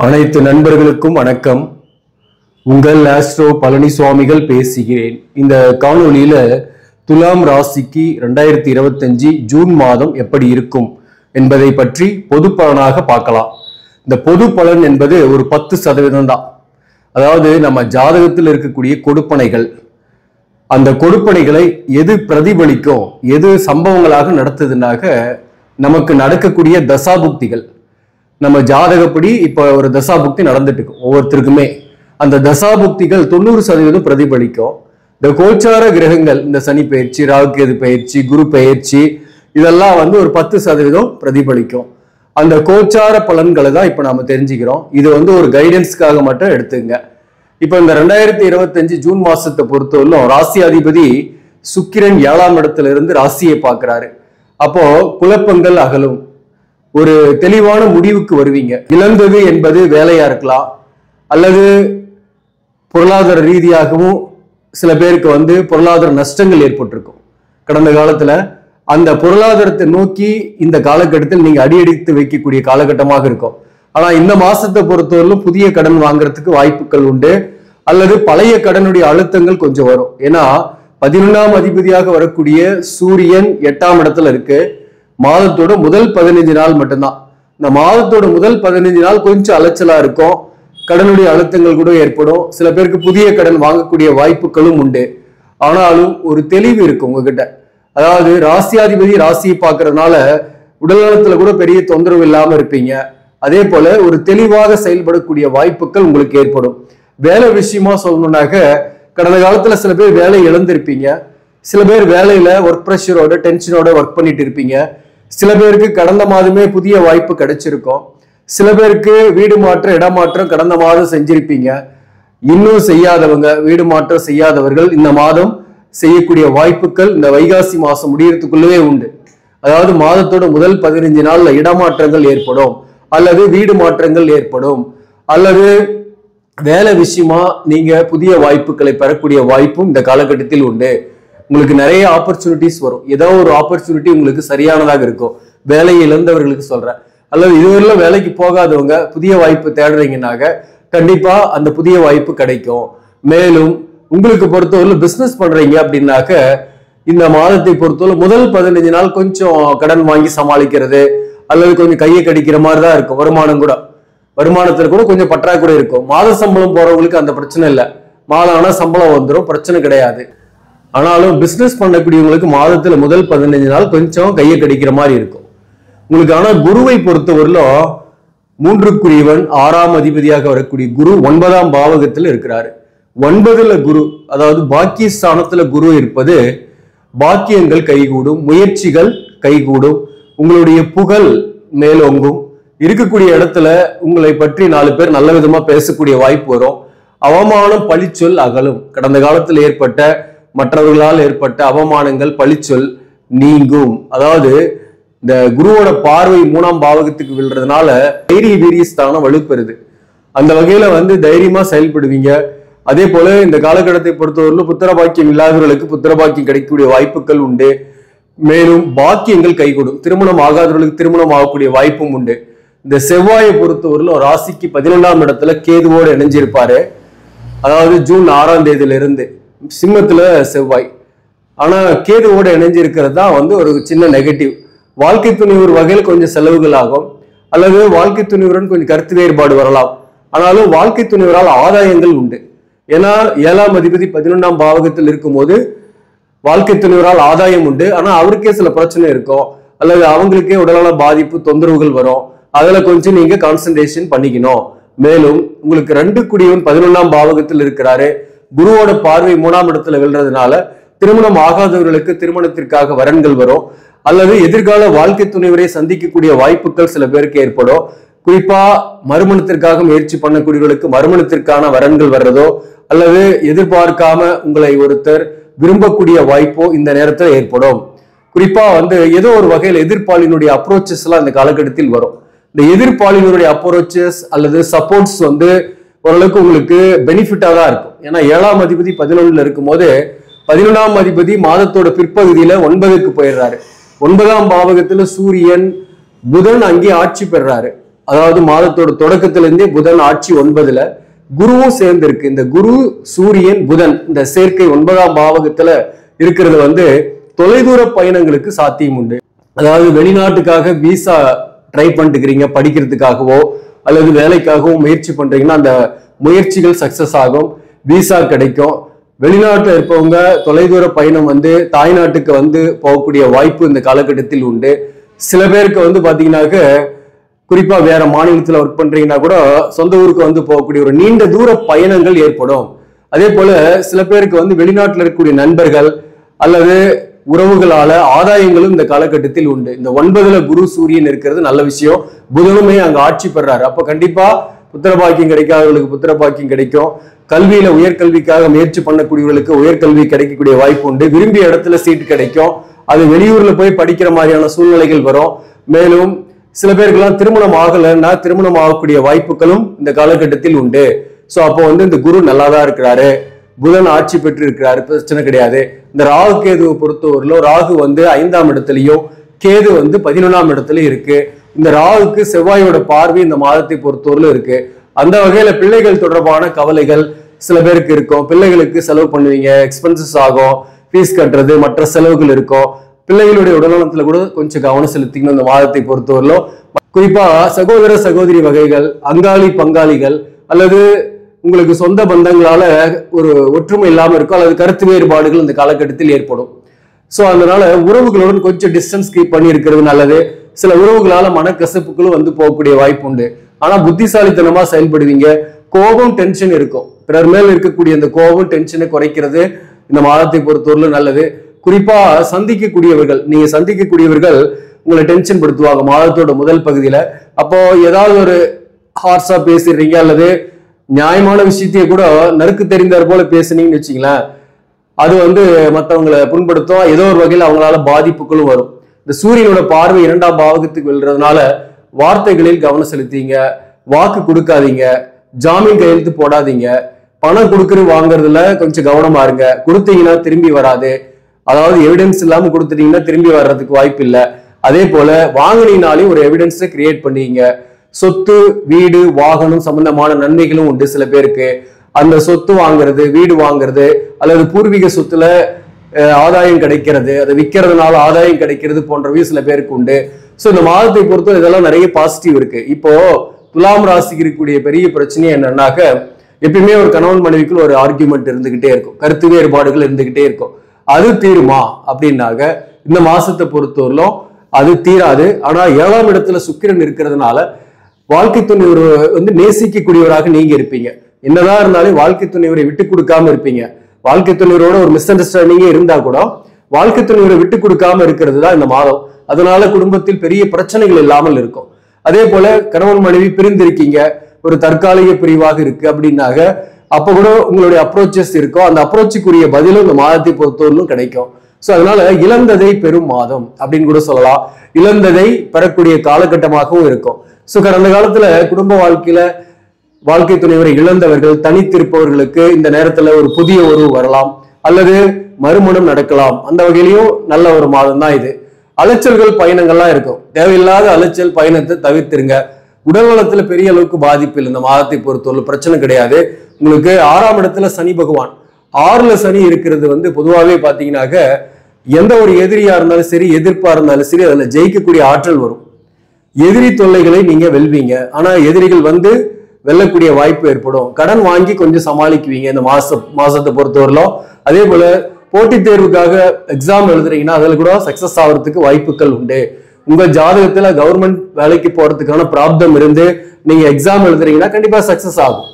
அனைத்து நண்பர்களுக்கும் வணக்கம். உங்கள் ஆஸ்ட்ரோ பழனிசுவாமிகள் பேசுகிறேன். இந்த காணொளியில துலாம் ராசிக்கு 2025 ஜூன் மாதம் எப்படி இருக்கும் என்பதை பற்றி பொது பலனாக பார்க்கலாம். இந்த பொது பலன் என்பது ஒரு 10% தான். அதாவது நம்ம ஜாதகத்தில் இருக்கக்கூடிய கொடுப்பனைகள், அந்த கொடுப்பனைகளை எது பிரதிபலிக்கும், எது சம்பவங்களாக நடத்துதுனாக நமக்கு நடக்கக்கூடிய தசாபுக்திகள். நம்ம ஜாதகப்படி இப்ப ஒரு தசாபுக்தி நடந்துட்டு இருக்கும் ஒவ்வொருத்தருக்குமே. அந்த தசாபுக்திகள் 90% பிரதிபலிக்கும். இந்த கோச்சார கிரகங்கள், இந்த சனி பயிற்சி, ராகுகேது பயிற்சி, குரு பயிற்சி, இதெல்லாம் ஒரு 10% பிரதிபலிக்கும். அந்த கோச்சார பலன்களை தான் இப்ப நாம தெரிஞ்சுக்கிறோம். இது ஒரு கைடன்ஸ்க்காக மட்டும் எடுத்துங்க. இப்ப இந்த 2025 ஜூன் மாசத்தை பொறுத்தவரையிலும் ராசி அதிபதி சுக்கிரன் 7ஆம் இடத்துல இருந்து ராசியை பார்க்கிறாரு. அப்போ குழப்பங்கள் அகலும், ஒரு தெளிவான முடிவுக்கு வருவீங்க. இழந்தது என்பது வேலையா இருக்கலாம், அல்லது பொருளாதார ரீதியாகவும் சில பேருக்கு பொருளாதார நஷ்டங்கள் ஏற்பட்டிருக்கும் கடந்த காலத்துல. அந்த பொருளாதாரத்தை நோக்கி இந்த காலகட்டத்தில் நீங்க அடியெடுத்து வைக்கக்கூடிய காலகட்டமாக இருக்கும். ஆனா இந்த மாசத்தை பொறுத்தவரையிலும் புதிய கடன் வாங்குறதுக்கு வாய்ப்புகள் உண்டு, அல்லது பழைய கடனுடைய அழுத்தங்கள் கொஞ்சம் வரும். ஏன்னா 11ஆம் அதிபதியாக வரக்கூடிய சூரியன் 8ஆம் இடத்துல இருக்கு. மாதத்தோட முதல் 15 நாள் மட்டும்தான். இந்த மாதத்தோட முதல் 15 நாள் கொஞ்சம் அலைச்சலா இருக்கும், கடனுடைய அழுத்தங்கள் கூட ஏற்படும். சில பேருக்கு புதிய கடன் வாங்கக்கூடிய வாய்ப்புகளும் உண்டு. ஆனாலும் ஒரு தெளிவு இருக்கு உங்ககிட்ட. அதாவது ராசியாதிபதி ராசியை பார்க்கறதுனால உடல் நலத்துல கூட பெரிய தொந்தரவு இல்லாம இருப்பீங்க. அதே போல ஒரு தெளிவாக செயல்படக்கூடிய வாய்ப்புகள் உங்களுக்கு ஏற்படும். வேலை விஷயமா சொல்லணும்னாக்க, கடந்த காலத்துல சில பேர் வேலை இழந்திருப்பீங்க. சில பேர் வேலையில ஒர்க் ப்ரெஷரோட டென்ஷனோட ஒர்க் பண்ணிட்டு இருப்பீங்க. சில பேருக்கு கடந்த மாதமே புதிய வாய்ப்பு கிடைச்சிருக்கும். சில பேருக்கு வீடு மாற்றம், இடமாற்றம் கடந்த மாதம் செஞ்சிருப்பீங்க. இன்னும் செய்யாதவங்க, வீடு மாற்றம் செய்யாதவர்கள் இந்த மாதம் செய்யக்கூடிய வாய்ப்புகள் இந்த வைகாசி மாசம் முடியறதுக்குள்ளவே உண்டு. அதாவது மாதத்தோட முதல் 15 நாள்ல இடமாற்றங்கள் ஏற்படும், அல்லது வீடு மாற்றங்கள் ஏற்படும், அல்லது வேலை விஷயமா நீங்க புதிய வாய்ப்புகளை பெறக்கூடிய வாய்ப்பும் இந்த காலகட்டத்தில் உண்டு. உங்களுக்கு நிறைய ஆப்பர்ச்சுனிட்டிஸ் வரும். ஏதோ ஒரு ஆப்பர்ச்சுனிட்டி உங்களுக்கு சரியானதாக இருக்கும். வேலையை இழந்தவர்களுக்கு சொல்றேன், அல்லது இதுவரையிலும் வேலைக்கு போகாதவங்க புதிய வாய்ப்பு தேடுறீங்கன்னாக்க கண்டிப்பா அந்த புதிய வாய்ப்பு கிடைக்கும். மேலும் உங்களுக்கு பொறுத்தவரை பிசினஸ் பண்றீங்க அப்படின்னாக்க இந்த மாதத்தை பொறுத்தவரை முதல் 15 நாள் கொஞ்சம் கடன் வாங்கி சமாளிக்கிறது, அல்லது கொஞ்சம் கையை கடிக்கிற மாதிரி தான் இருக்கும். வருமானத்துல கூட கொஞ்சம் பற்றாக்குறை இருக்கும். மாத சம்பளம் போறவங்களுக்கு அந்த பிரச்சனை இல்லை. மாதம் ஆனா சம்பளம் வந்துடும், பிரச்சனை கிடையாது. ஆனாலும் பிசினஸ் பண்ணக்கூடியவங்களுக்கு மாதத்துல முதல் 15 நாள் கொஞ்சம் கையை கடிக்கிற மாதிரி இருக்கும் உங்களுக்கு. ஆனா குருவை பொறுத்தவரையிலும் 3க்குரியவன் 6ஆம் அதிபதியாக வரக்கூடிய குரு 9ஆம் பாவகத்தில் இருக்கிறாரு. 9ல குரு, அதாவது பாக்கிய ஸ்தானத்துல குரு இருப்பது பாக்கியங்கள் கைகூடும், முயற்சிகள் கைகூடும், உங்களுடைய புகழ் மேலோங்கும். இருக்கக்கூடிய இடத்துல உங்களை பற்றி 4 பேர் நல்ல விதமா பேசக்கூடிய வாய்ப்பு வரும். அவமானம் பழிச்சொல் அகலும். கடந்த காலத்தில் ஏற்பட்ட மற்றவர்களால் ஏற்பட்ட அவமானங்கள் பழிச்சொல் நீங்கும். அதாவது இந்த குருவோட பார்வை 3ஆம் பாவகத்துக்கு விழுறதுனால தைரிய வீரிய ஸ்தானம் வலுப்பெறுது. அந்த வகையில தைரியமா செயல்படுவீங்க. அதே போல இந்த காலகட்டத்தை பொறுத்தவரையிலும் புத்திர பாக்கியம் இல்லாதவர்களுக்கு புத்திர பாக்கியம் கிடைக்கக்கூடிய வாய்ப்புகள் உண்டு. மேலும் பாக்கியங்கள் கைகூடும். திருமணம் ஆகாதவர்களுக்கு திருமணம் ஆகக்கூடிய வாய்ப்பும் உண்டு. இந்த செவ்வாயை பொறுத்தவரையிலும் ராசிக்கு 11ஆம் இடத்துல கேதுவோடு இணைஞ்சிருப்பாரு. அதாவது ஜூன் 6ஆம் தேதியில இருந்து சிம்மத்துல செவ்வாய். ஆனா கேதுவோட இணைஞ்சிருக்கிறது தான் ஒரு சின்ன நெகட்டிவ். வாழ்க்கை துணை ஒரு வகையில் கொஞ்சம் செலவுகள் ஆகும், அல்லது வாழ்க்கை துணிவுடன் கொஞ்சம் கருத்து வேறுபாடு வரலாம். ஆனாலும் வாழ்க்கை துணிவரால் ஆதாயங்கள் உண்டு. ஏன்னா 7ஆம் அதிபதி 11ஆம் பாவகத்தில் இருக்கும்போது வாழ்க்கை துணிவரால் ஆதாயம் உண்டு. ஆனா அவருக்கே சில பிரச்சனை இருக்கும், அல்லது அவங்களுக்கே உடல்நல பாதிப்பு தொந்தரவுகள் வரும். அதுல கொஞ்சம் நீங்க கான்சன்ட்ரேஷன் பண்ணிக்கணும். மேலும் உங்களுக்கு 2க்குரியவன் 11ஆம் பாவகத்தில் இருக்கிறாரு. குருவோட பார்வை 3ஆம் இடத்துல விழுறதுனால திருமணம் ஆகாதவர்களுக்கு திருமணத்திற்காக வரன்கள் வரும், அல்லது எதிர்கால வாழ்க்கை துணைவரை சந்திக்கக்கூடிய வாய்ப்புகள் சில பேருக்கு ஏற்படும். குறிப்பா மறுமணத்திற்காக முயற்சி பண்ணக்கூடியவர்களுக்கு மறுமணத்திற்கான வரன்கள் வர்றதோ, அல்லது எதிர்பார்க்காம உங்களை ஒருத்தர் விரும்பக்கூடிய வாய்ப்போ இந்த நேரத்தில் ஏற்படும். குறிப்பா ஏதோ ஒரு வகையில் எதிர்ப்பாளினுடைய அப்ரோச்சஸ் எல்லாம் இந்த காலகட்டத்தில் வரும். இந்த எதிர்ப்பாளினுடைய அப்ரோச்சஸ் அல்லது சப்போர்ட்ஸ் ஓரளவுக்கு உங்களுக்கு பெனிஃபிட்டா தான் இருக்கும். ஏன்னா 7ஆம் அதிபதி 11ல இருக்கும் போது 11ஆம் அதிபதி மாதத்தோட பிற்பகுதியில 9க்கு போயிடுறாரு. 9ஆம் பாவகத்துல சூரியன் புதன் அங்கே ஆட்சி பெறாரு. அதாவது மாதத்தோட தொடக்கத்திலிருந்தே புதன் ஆட்சி 9ல, குருவும் சேர்ந்து இருக்கு. இந்த குரு சூரியன் புதன் இந்த சேர்க்கை 9ஆம் பாவகத்துல இருக்கிறது வந்து தொலைதூர பயணங்களுக்கு சாத்தியம் உண்டு. அதாவது வெளிநாட்டுக்காக விசா ட்ரை பண்ணிட்டுக்கிறீங்க, படிக்கிறதுக்காகவோ அல்லது வேலைக்காகவோ முயற்சி பண்றீங்கன்னா அந்த முயற்சிகள் சக்சஸ் ஆகும், விசா கிடைக்கும். வெளிநாட்டில் இருப்பவங்க தொலைதூர பயணம் வந்து தாய்நாட்டுக்கு வந்து போகக்கூடிய வாய்ப்பு இந்த காலகட்டத்தில் உண்டு. சில பேருக்கு வந்து பாத்தீங்கன்னாக்க குறிப்பா வேற மாநிலத்தில் ஒர்க் பண்றீங்கன்னா கூட சொந்த ஊருக்கு வந்து போகக்கூடிய ஒரு நீண்ட தூர பயணங்கள் ஏற்படும். அதே போல சில பேருக்கு வந்து வெளிநாட்டில் இருக்கக்கூடிய நண்பர்கள் அல்லது உறவுகளால ஆதாயங்களும் இந்த காலகட்டத்தில் உண்டு. இந்த 9ல குரு சூரியன் இருக்கிறது நல்ல விஷயம். புதனுமே அங்க ஆட்சி பெறாரு. அப்ப கண்டிப்பா புத்திரபாக்கியம் கிடைக்காதவர்களுக்கு புத்திரபாக்கியம் கிடைக்கும். கல்வியில உயர்கல்விக்காக முயற்சி பண்ணக்கூடியவர்களுக்கு உயர்கல்வி கிடைக்கக்கூடிய வாய்ப்பு உண்டு. விரும்பிய இடத்துல சீட்டு கிடைக்கும். அது வெளியூர்ல போய் படிக்கிற மாதிரியான சூழ்நிலைகள் வரும். மேலும் சில பேருக்கெல்லாம் திருமணம் ஆகலைன்னா திருமணம் ஆகக்கூடிய வாய்ப்புகளும் இந்த காலகட்டத்தில் உண்டு. சோ அப்போ வந்து இந்த குரு நல்லாதான் இருக்கிறாரு, புதன் ஆட்சி பெற்று இருக்கிறாரு, பிரச்சனை கிடையாது. இந்த ராகு கேதுவை பொறுத்தவரையிலும் ராகு வந்து 5ஆம் இடத்துலயும் கேது வந்து 11ஆம் இடத்துலயும் இருக்கு. இந்த ராகுக்கு செவ்வாயோட பார்வை இந்த மாதத்தை பொறுத்தவரையிலும் இருக்கு. அந்த வகையில பிள்ளைகள் தொடர்பான கவலைகள் சில பேருக்கு இருக்கும். பிள்ளைகளுக்கு செலவு பண்ணுவீங்க, எக்ஸ்பென்சஸ் ஆகும், ஃபீஸ் கட்டுறது, மற்ற செலவுகள் இருக்கும். பிள்ளைகளுடைய உடல்நலத்துல கூட கொஞ்சம் கவனம் செலுத்திக்கணும் இந்த மாதத்தை பொறுத்தவரையிலும். குறிப்பா சகோதர சகோதரி வகைகள், அங்காளி பங்காளிகள் அல்லது உங்களுக்கு சொந்த பந்தங்களால ஒரு ஒற்றுமை இல்லாம இருக்கும் அல்லது கருத்து வேறுபாடுகள் இந்த காலகட்டத்தில் ஏற்படும். சோ அதனால உறவுகளுடன் கொஞ்சம் டிஸ்டன்ஸ் கீப் பண்ணி இருக்கிறது நல்லது. சில உறவுகளால மனக்கசப்புகளும் வந்து போகக்கூடிய வாய்ப்பு உண்டு. ஆனா புத்திசாலித்தனமா செயல்படுவீங்க. கோபம் டென்ஷன் இருக்கும். பிறர் மேல் இருக்கக்கூடிய இந்த கோபம் டென்ஷனை குறைக்கிறது இந்த மாதத்தை பொறுத்தவரையிலும் நல்லது. குறிப்பா நீங்க சந்திக்கக்கூடியவர்கள் உங்களை டென்ஷன் படுத்துவாங்க மாதத்தோட முதல் பகுதியில. அப்போ ஏதாவது ஒரு ஹார்ஸா பேசிடுறீங்க அல்லது நியாயமான விஷயத்தையே கூட நறுக்கு தெரிந்தார் போல பேசுனீங்கன்னு வச்சுங்களேன், அது வந்து மற்றவங்களை புண்படுத்தும். ஏதோ ஒரு வகையில் அவங்களால பாதிப்புகளும் வரும். இந்த சூரியனோட பார்வை 2ஆம் பாவகத்துக்கு விழுறதுனால வார்த்தைகளில் கவனம் செலுத்திங்க, வாக்கு கொடுக்காதீங்க, ஜாமீன் கையெழுத்து போடாதீங்க, பணம் கொடுக்குறது வாங்குறதுல கொஞ்சம் கவனமா இருங்க. கொடுத்தீங்கன்னா திரும்பி வராது. அதாவது எவிடன்ஸ் இல்லாம கொடுத்துட்டீங்கன்னா திரும்பி வர்றதுக்கு வாய்ப்பு இல்லை. அதே போல வாங்கினாலே ஒரு எவிடன்ஸை கிரியேட் பண்ணீங்க. சொத்து, வீடு, வாகனம் சம்பந்தமான நன்மைகளும் உண்டு சில பேருக்கு. அந்த சொத்து வாங்குறது, வீடு வாங்குறது அல்லது பூர்வீக சொத்துல ஆதாயம் கிடைக்கிறது, அதை விற்கிறதுனால ஆதாயம் கிடைக்கிறது போன்றவை சில பேருக்கு உண்டு. ஸோ இந்த மாதத்தை பொறுத்த இதெல்லாம் நிறைய பாசிட்டிவ் இருக்கு. இப்போ துலாம் ராசிக்கு இருக்கக்கூடிய பெரிய பிரச்சனை என்னன்னாக்க எப்பயுமே ஒரு கணவன் மனைவிக்குள் ஒரு ஆர்கியூமெண்ட் இருந்துகிட்டே இருக்கும், கருத்து வேறுபாடுகள் இருந்துகிட்டே இருக்கும். அது தீருமா அப்படின்னாக்க இந்த மாசத்தை பொறுத்தவரையிலும் அது தீராது. ஆனா 7ஆம் இடத்துல சுக்கிரன் இருக்கிறதுனால வாழ்க்கை துணைவர் வந்து நேசிக்கக்கூடியவராக நீங்க இருப்பீங்க. என்னதான் இருந்தாலும் வாழ்க்கை துணைவரை விட்டு கொடுக்காம இருப்பீங்க. வாழ்க்கை துணைவரோட ஒரு மிஸ் அண்டர்ஸ்டாண்டிங்கே இருந்தா கூட வாழ்க்கை துணைவரை விட்டு கொடுக்காம இருக்கிறது தான் இந்த மாதம். அதனால குடும்பத்தில் பெரிய பிரச்சனைகள் இல்லாமல் இருக்கும். அதே போல கணவன் மனைவி பிரிந்திருக்கீங்க, ஒரு தற்காலிக பிரிவாக இருக்கு அப்படின்னாக அப்ப கூட உங்களுடைய அப்ரோச்சஸ் இருக்கும். அந்த அப்ரோச்சுக்குரிய பதிலும் இந்த மாதத்தை பொறுத்தவரையிலும் கிடைக்கும். ஸோ அதனால இழந்ததை பெரும் மாதம் அப்படின்னு கூட சொல்லலாம். இழந்ததை பெறக்கூடிய காலகட்டமாகவும் இருக்கும். ஸோ கடந்த காலத்துல குடும்ப வாழ்க்கையில வாழ்க்கை துணைவரை இழந்தவர்கள், தனித்திருப்பவர்களுக்கு இந்த நேரத்துல ஒரு புதிய உறவு வரலாம் அல்லது மறுமணம் நடக்கலாம். அந்த வகையிலையும் நல்ல ஒரு மாதம் தான் இது. அலைச்சல்கள் பயணங்கள்லாம் இருக்கும். தேவையில்லாத அலைச்சல் பயணத்தை தவிர்த்துருங்க. உடல் நலத்துல பெரிய அளவுக்கு பாதிப்பு இல்லை இந்த மாதத்தை பொறுத்தவரை, பிரச்சனை கிடையாது. உங்களுக்கு 6ஆம் இடத்துல சனி பகவான், 6ல சனி இருக்கிறது வந்து பொதுவாகவே பாத்தீங்கன்னாக்க எந்த ஒரு எதிரியா இருந்தாலும் சரி, எதிர்ப்பா இருந்தாலும் சரி, அதுல ஜெயிக்கக்கூடிய ஆற்றல் வரும். எதிரி தொல்லைகளை நீங்க வெல்வீங்க. ஆனா எதிரிகள் வந்து வெல்லக்கூடிய வாய்ப்பு ஏற்படும். கடன் வாங்கி கொஞ்சம் சமாளிக்குவீங்க இந்த மாசத்தை பொறுத்தவரையிலும். அதே போல போட்டித் தேர்வுக்காக எக்ஸாம் எழுதுறீங்கன்னா அதுல கூட சக்சஸ் ஆகிறதுக்கு வாய்ப்புகள் உண்டு. உங்க ஜாதகத்துல கவர்மெண்ட் வேலைக்கு போறதுக்கான பிராப்தம் இருந்து நீங்க எக்ஸாம் எழுதுறீங்கன்னா கண்டிப்பா சக்சஸ் ஆகும்.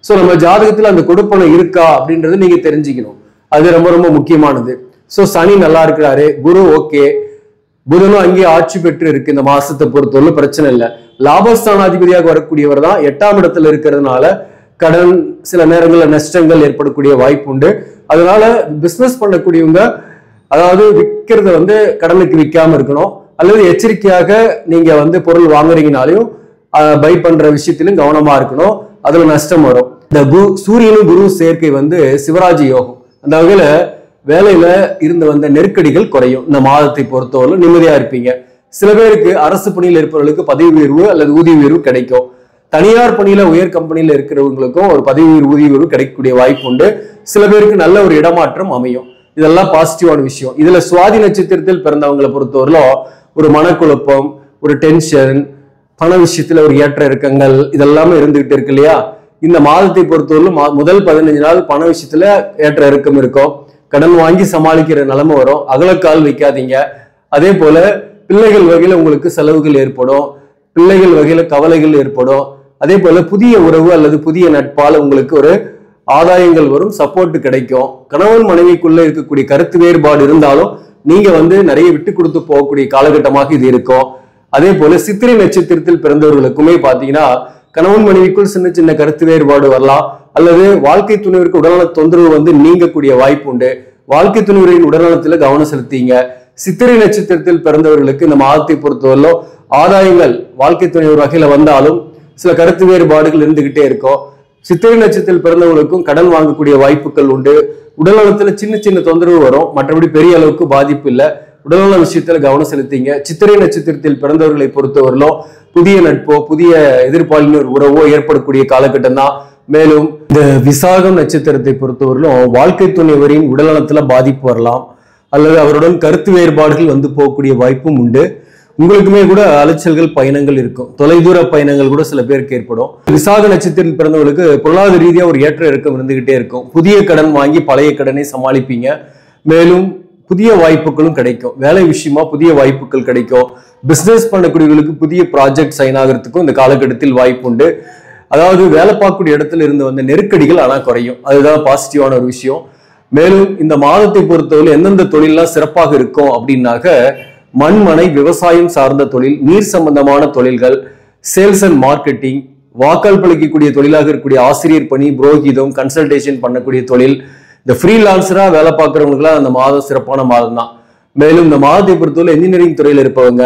ஸோ நம்ம ஜாதகத்துல அந்த கொடுப்பனை இருக்கா அப்படின்றது நீங்க தெரிஞ்சுக்கணும். அது ரொம்ப ரொம்ப முக்கியமானது. ஸோ சனி நல்லா இருக்கிறாரு, குரு ஓகே, புதனும் அங்கேயே ஆட்சி பெற்று இருக்கு. இந்த மாசத்தை பொறுத்தவரை பிரச்சனை இல்லை. லாபஸ்தானாதிபதியாக வரக்கூடியவர் தான் 8ஆம் இடத்துல இருக்கிறதுனால கடன், சில நேரங்களில் நஷ்டங்கள் ஏற்படக்கூடிய வாய்ப்பு உண்டு. அதனால பிசினஸ் பண்ணக்கூடியவங்க அதாவது விற்கிறத வந்து கடனுக்கு விற்காம இருக்கணும். அல்லது எச்சரிக்கையாக நீங்க வந்து பொருள் வாங்குறீங்கனாலையும் பை பண்ற விஷயத்திலும் கவனமா இருக்கணும். அதுல நஷ்டம் வரும். இந்த சூரியனும் குரு சேர்க்கை வந்து சிவராஜ யோகம். அந்த வகையில வேலையில இருந்து வந்த நெருக்கடிகள் குறையும். இந்த மாதத்தை பொறுத்தவரை நிம்மதியா இருப்பீங்க. சில பேருக்கு அரசு பணியில் இருப்பவர்களுக்கு பதவி உயர்வு அல்லது ஊதிய உயர்வு கிடைக்கும். தனியார் பணியில உயர் கம்பெனியில இருக்கிறவங்களுக்கும் ஒரு பதவி உயர்வு ஊதிய உயர்வு கிடைக்கக்கூடிய வாய்ப்பு உண்டு. சில பேருக்கு நல்ல ஒரு இடமாற்றம் அமையும். இதெல்லாம் பாசிட்டிவான விஷயம். இதுல சுவாதி நட்சத்திரத்தில் பிறந்தவங்களை பொறுத்தவரையிலும் ஒரு மனக்குழப்பம், ஒரு டென்ஷன், பண விஷயத்துல ஒரு ஏற்ற இறக்கங்கள் இதெல்லாமே இருந்துகிட்டு இருக்கு இல்லையா? இந்த மாதத்தை பொறுத்தவரையிலும் முதல் 15 நாள் பண விஷயத்துல ஏற்ற இறக்கம் இருக்கும். கடன் வாங்கி சமாளிக்கிற நிலைமை வரும். அகலக்கால் வைக்காதீங்க. அதே போல பிள்ளைகள் வகையில உங்களுக்கு செலவுகள் ஏற்படும். பிள்ளைகள் வகையில கவலைகள் ஏற்படும். அதே போல புதிய உறவு அல்லது புதிய நட்பால் உங்களுக்கு ஒரு ஆதாயங்கள் வரும், சப்போர்ட் கிடைக்கும். கணவன் மனைவிக்குள்ள இருக்கக்கூடிய கருத்து வேறுபாடு இருந்தாலும் நீங்க நிறைய விட்டு கொடுத்து போகக்கூடிய காலகட்டமாக இது இருக்கும். அதே போல சித்திரை நட்சத்திரத்தில் பிறந்தவர்களுக்குமே பாத்தீங்கன்னா கணவன் மனைவிக்குள் சின்ன சின்ன கருத்து வேறுபாடு வரலாம், அல்லது வாழ்க்கை துணைவருக்கு உடல்நல தொந்தரவு நீங்கக்கூடிய வாய்ப்பு உண்டு. வாழ்க்கை துணைவரின் உடல்நலத்துல கவனம் செலுத்தீங்க. சித்திரை நட்சத்திரத்தில் பிறந்தவர்களுக்கு இந்த மாதத்தை பொறுத்தவரையிலும் ஆதாயங்கள் வாழ்க்கை துணைவர் வகையில வந்தாலும் சில கருத்து வேறுபாடுகள் இருந்துகிட்டே இருக்கும். சித்திரை நட்சத்திரத்தில் பிறந்தவங்களுக்கும் கடன் வாங்கக்கூடிய வாய்ப்புகள் உண்டு. உடல்நலத்துல சின்ன சின்ன தொந்தரவு வரும், மற்றபடி பெரிய அளவுக்கு பாதிப்பு இல்லை. உடல்நல விஷயத்துல கவனம் செலுத்தீங்க. சித்திரை நட்சத்திரத்தில் பிறந்தவர்களை பொறுத்தவரையிலும் புதிய நட்போ புதிய எதிர்பாலினர் உறவோ ஏற்படக்கூடிய காலகட்டம் தான். மேலும் இந்த விசாகம் நட்சத்திரத்தை பொறுத்தவரையிலும் வாழ்க்கை துணைவரின் உடல்நலத்துல பாதிப்பு வரலாம், அல்லது அவருடன் கருத்து வேறுபாடுகள் போகக்கூடிய வாய்ப்பும் உண்டு. உங்களுக்குமே கூட அலைச்சல்கள் பயணங்கள் இருக்கும். தொலைதூர பயணங்கள் கூட சில பேருக்கு ஏற்படும். விசாக நட்சத்திரத்தில் பிறந்தவர்களுக்கு பொருளாதார ரீதியா ஒரு ஏற்ற இறக்கம் இருந்துகிட்டே இருக்கும். புதிய கடன் வாங்கி பழைய கடனை சமாளிப்பீங்க. மேலும் புதிய வாய்ப்புகளும் கிடைக்கும். வேலை விஷயமா புதிய வாய்ப்புகள் கிடைக்கும். பிசினஸ் பண்ணக்கூடியவர்களுக்கு புதிய ப்ராஜெக்ட் சைன் ஆகிறதுக்கும் இந்த காலகட்டத்தில் வாய்ப்பு உண்டு. அதாவது வேலை பார்க்கக்கூடிய இடத்துல இருந்து வந்த நெருக்கடிகள் ஆனா குறையும். அதுதான் பாசிட்டிவான ஒரு விஷயம். மேலும் இந்த மாதத்தை பொறுத்தவரை எந்தெந்த தொழிலெல்லாம் சிறப்பாக இருக்கும் அப்படின்னாக்க மண்மனை, விவசாயம் சார்ந்த தொழில், நீர் சம்பந்தமான தொழில்கள், சேல்ஸ் அண்ட் மார்க்கெட்டிங், வாக்கால் பழிக்கக்கூடிய தொழிலாக இருக்கக்கூடிய ஆசிரியர் பணி, புரோகிதம், கன்சல்டேஷன் பண்ணக்கூடிய தொழில், இந்த ஃப்ரீலான்சரா வேலை பார்க்குறவங்களுக்குலாம் அந்த மாதம் சிறப்பான மாதம் தான். மேலும் இந்த மாதத்தை பொறுத்தவரை இன்ஜினியரிங் துறையில் இருப்பவங்க,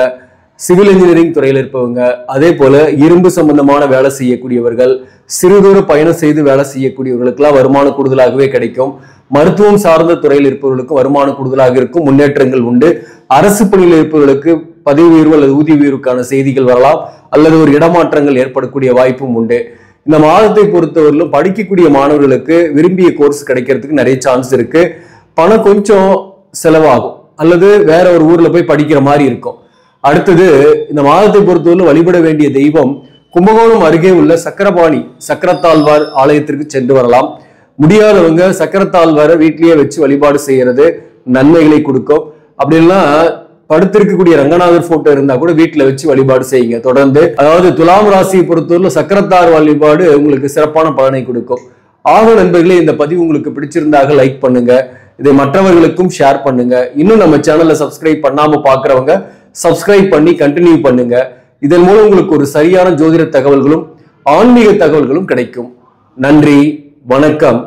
சிவில் இன்ஜினியரிங் துறையில் இருப்பவங்க, அதே போல இரும்பு சம்பந்தமான வேலை செய்யக்கூடியவர்கள், சிறுதூர பயணம் செய்து வேலை செய்யக்கூடியவர்களுக்கெல்லாம் வருமானம் கூடுதலாகவே கிடைக்கும். மருத்துவம் சார்ந்த துறையில் இருப்பவர்களுக்கும் வருமானம் கூடுதலாக இருக்கும், முன்னேற்றங்கள் உண்டு. அரசு பணியில் இருப்பவர்களுக்கு பதவி உயர்வு அல்லது ஊதிய உயர்வுக்கான செய்திகள் வரலாம், அல்லது ஒரு இடமாற்றங்கள் ஏற்படக்கூடிய வாய்ப்பும் உண்டு. இந்த மாதத்தை பொறுத்தவரையிலும் படிக்கக்கூடிய மாணவர்களுக்கு விரும்பிய கோர்ஸ் கிடைக்கிறதுக்கு நிறைய சான்ஸ் இருக்கு. பணம் கொஞ்சம் செலவாகும், அல்லது வேற ஒரு ஊர்ல போய் படிக்கிற மாதிரி இருக்கும். அடுத்தது இந்த மாதத்தை பொறுத்தவரை வழிபட வேண்டிய தெய்வம் கும்பகோணம் அருகே உள்ள சக்கரபாணி சக்கரத்தாழ்வார் ஆலயத்திற்கு சென்று வரலாம். முடியாதவங்க சக்கரத்தாழ்வாரை வீட்டிலேயே வச்சு வழிபாடு செய்யறது நன்மைகளை கொடுக்கும். அப்படின்னா படுத்திருக்கக்கூடிய ரங்கநாதர் போட்டோ இருந்தா கூட வீட்டுல வச்சு வழிபாடு செய்யுங்க தொடர்ந்து. அதாவது துலாம் ராசியை பொறுத்தவரை சக்கரத்தார் வழிபாடு உங்களுக்கு சிறப்பான பலனை கொடுக்கும். ஆக நண்பர்களே, இந்த பதிவு உங்களுக்கு பிடிச்சிருந்தாக லைக் பண்ணுங்க, இதை மற்றவர்களுக்கும் ஷேர் பண்ணுங்க. இன்னும் நம்ம சேனலை சப்ஸ்கிரைப் பண்ணாம பாக்குறவங்க சப்ஸ்கிரைப் பண்ணி கண்டினியூ பண்ணுங்க. இதன் மூலம் உங்களுக்கு ஒரு சரியான ஜோதிட தகவல்களும் ஆன்மீக தகவல்களும் கிடைக்கும். நன்றி, வணக்கம்.